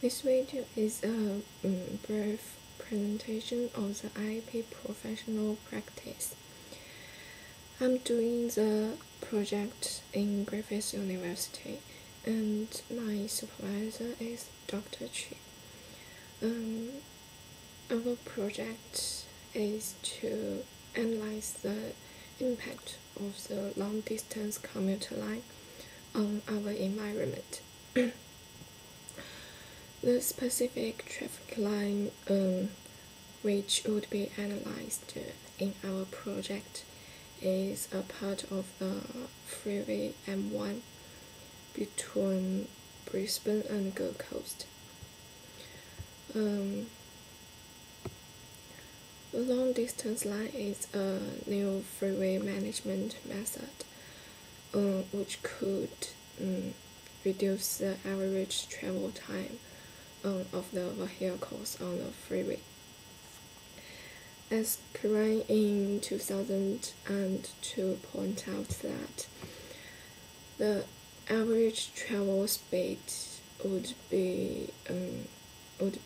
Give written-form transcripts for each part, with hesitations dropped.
This video is a brief presentation of the IAP professional practice. I'm doing the project in Griffith University, and my supervisor is Dr. Chi. Our project is to analyze the impact of the long-distance commuter line on our environment. The specific traffic line which would be analyzed in our project is a part of the freeway M1 between Brisbane and Gold Coast. The long distance line is a new freeway management method which could reduce the average travel time of the vehicles on the freeway. As Karen in 2002 pointed out that the average travel speed would be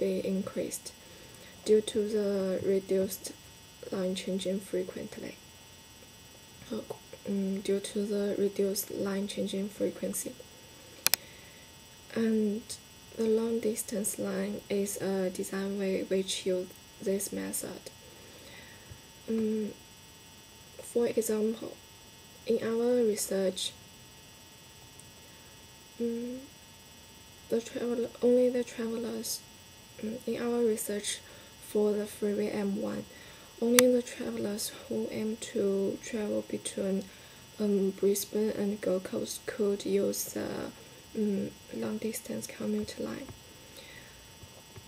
increased due to the reduced line changing frequency. And the long distance line is a design way which uses this method. For example, in our research, in our research for the freeway M1, only the travelers who aim to travel between Brisbane and Gold Coast could use the long-distance commuter line.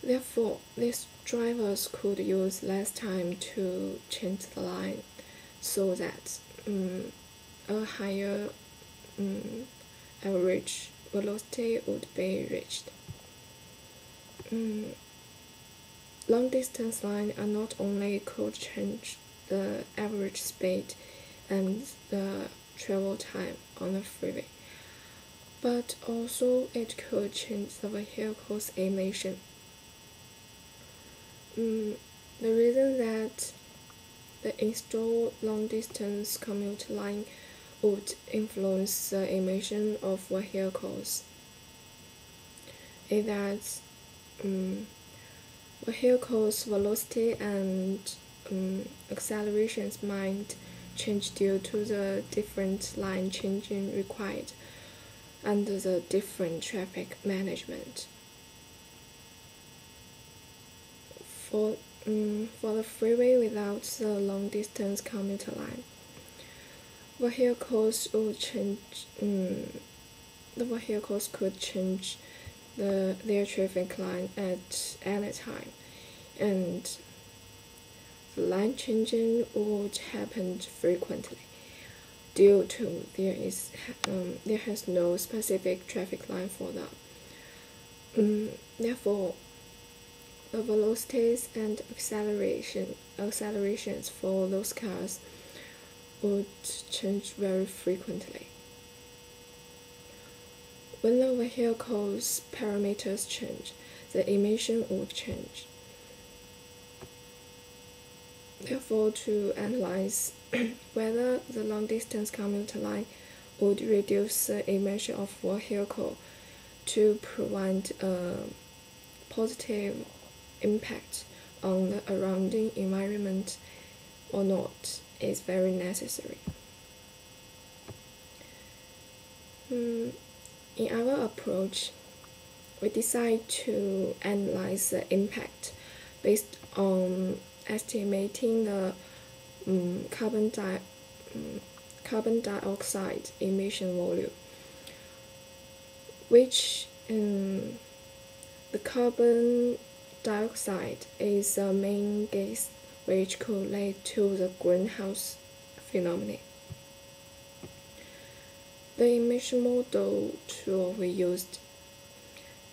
Therefore, these drivers could use less time to change the line, so that a higher average velocity would be reached. Long-distance lines are not only could change the average speed and the travel time on the freeway, but also it could change the vehicle's emission. The reason that the installed long-distance commuter line would influence the emission of vehicles is that vehicles' velocity and accelerations might change due to the different line changing required under the different traffic management. For the freeway without the long-distance commuter line, vehicles could change their traffic line at any time, and the line changing would happen frequently due to there has no specific traffic line for them. Therefore, the velocities and accelerations for those cars would change very frequently. When the vehicle's parameters change, the emission would change. Therefore, to analyze whether the long-distance commuter line would reduce the emission of vehicle to provide a positive impact on the surrounding environment or not is very necessary. In our approach, we decide to analyze the impact based on estimating the carbon dioxide emission volume, which the carbon dioxide is the main gas which correlates to the greenhouse phenomenon. The emission model tool we used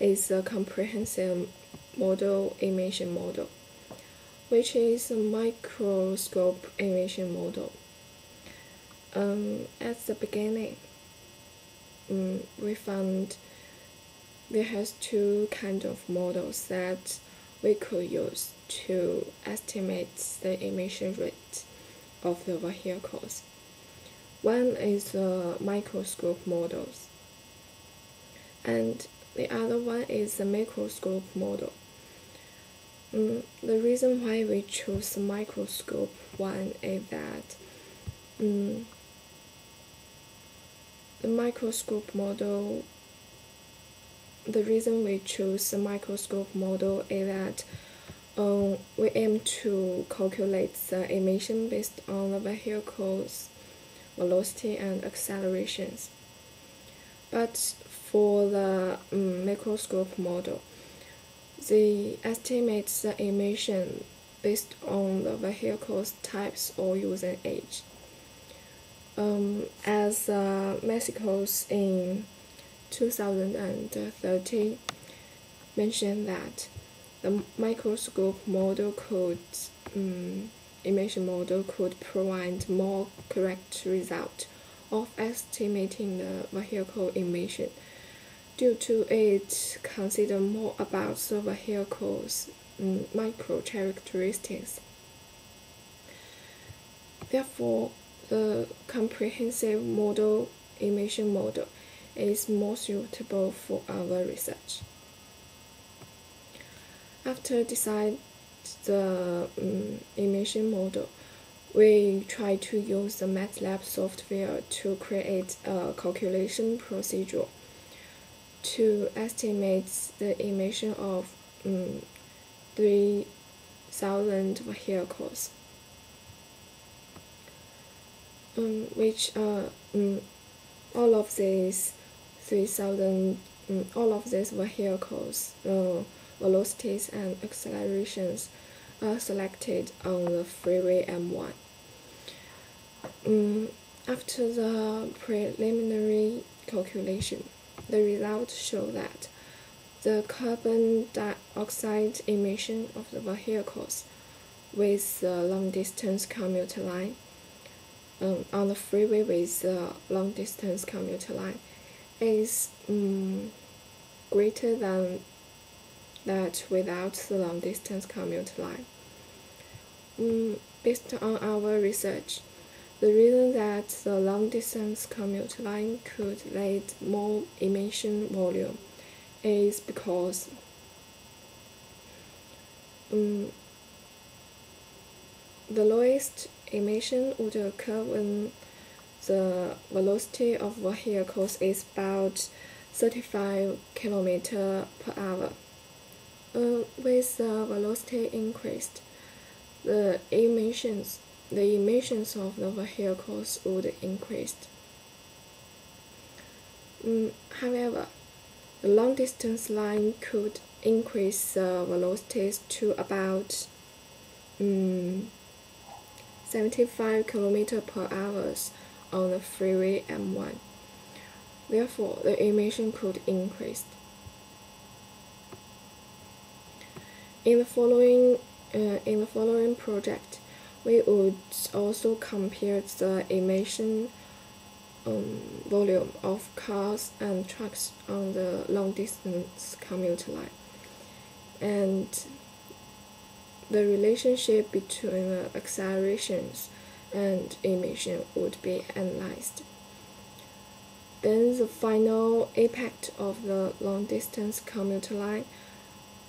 is a comprehensive model emission model, which is a microscope emission model. At the beginning, we found there has two kinds of models that we could use to estimate the emission rate of the vehicles. One is the microscope models, and the other one is the macroscope model. The reason why we choose the microscope one is that the microscope model. The reason we choose the microscope model is that we aim to calculate the emission based on the vehicle's velocity and accelerations. But for the macroscope model, they estimate the emission based on the vehicle's types or user age. As Mexico's in 2013 mentioned that the microscope model emission model could provide more correct result of estimating the vehicle emission due to it consider more about the vehicle's micro characteristics. Therefore, the comprehensive model emission model is more suitable for our research. After decide the emission model, we try to use the MATLAB software to create a calculation procedure to estimate the emission of 3,000 vehicles, which all of these 3,000 vehicles velocities and accelerations are selected on the freeway M1. After the preliminary calculation, the results show that the carbon dioxide emission of the vehicles with the long-distance commuter line on the freeway with the long-distance commuter line is greater than that without the long-distance commuter line. Based on our research, the reason that the long-distance commuter line could lead more emission volume is because the lowest emission would occur when the velocity of vehicles is about 35 km/h. With the velocity increased, the emissions of the vehicles would increase. However, the long-distance line could increase the velocities to about 75 km/h on the freeway M1. Therefore, the emission could increase. In the following project, we would also compare the emission volume of cars and trucks on the long-distance commuter line, and the relationship between the accelerations and emission would be analyzed. Then the final impact of the long-distance commuter line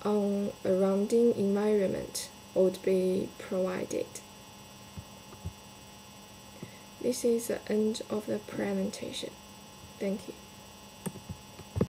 on a surrounding environment would be provided. This is the end of the presentation. Thank you.